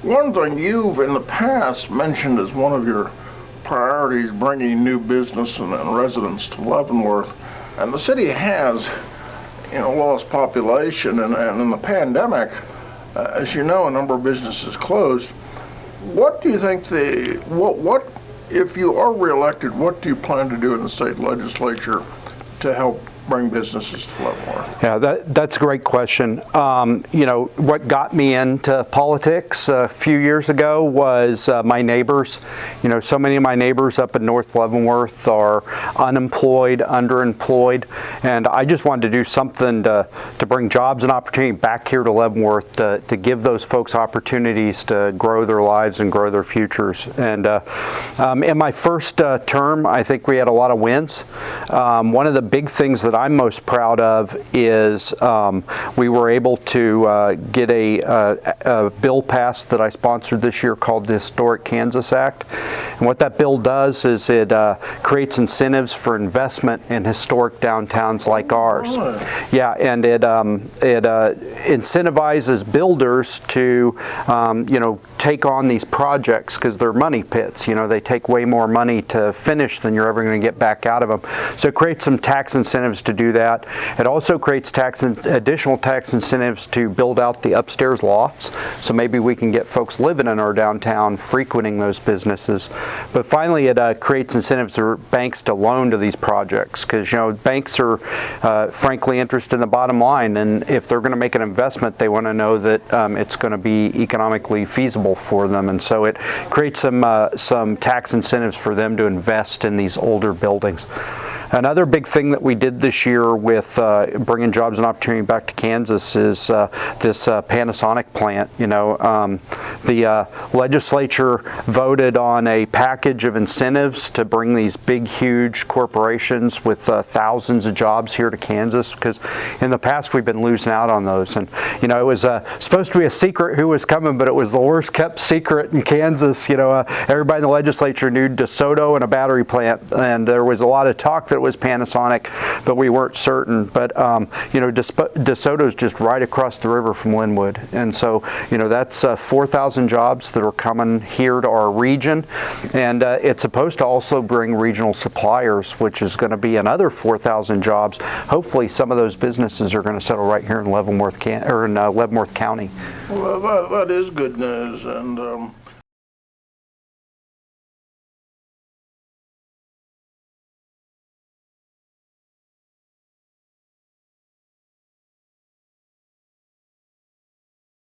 One thing you've in the past mentioned as one of your priorities, bringing new business and residents to Leavenworth, and the city has, lost population, and in the pandemic, as you know, a number of businesses closed. What do you think what if you are reelected, what do you plan to do in the state legislature to help bring businesses to Leavenworth? Yeah, that's a great question. What got me into politics a few years ago was my neighbors. So many of my neighbors up in North Leavenworth are unemployed, underemployed, and I just wanted to do something to bring jobs and opportunity back here to Leavenworth to give those folks opportunities to grow their lives and grow their futures. And in my first term, I think we had a lot of wins. One of the big things that I'm most proud of is we were able to get a bill passed that I sponsored this year called the Historic Kansas Act. And what that bill does is it creates incentives for investment in historic downtowns like ours. Yeah, and it incentivizes builders to take on these projects because they're money pits. They take way more money to finish than you're ever going to get back out of them. So it creates some tax incentives to do that. It also creates additional tax incentives to build out the upstairs lofts. So maybe we can get folks living in our downtown, frequenting those businesses. But finally, it creates incentives for banks to loan to these projects because banks are frankly interested in the bottom line, and if they're going to make an investment, they want to know that it's going to be economically feasible for them. And so it creates some tax incentives for them to invest in these older buildings. Another big thing that we did this year with bringing jobs and opportunity back to Kansas is this Panasonic plant. The legislature voted on a package of incentives to bring these big, huge corporations with thousands of jobs here to Kansas, because in the past we've been losing out on those. And it was supposed to be a secret who was coming, but it was the worst kept secret in Kansas. Everybody in the legislature knew DeSoto and a battery plant, and there was a lot of talk that it was Panasonic, but we weren't certain. But DeSoto's just right across the river from Linwood, and so that's 4,000 jobs that are coming here to our region, and it's supposed to also bring regional suppliers, which is going to be another 4,000 jobs. Hopefully, some of those businesses are going to settle right here in Leavenworth County. Well, that is good news, and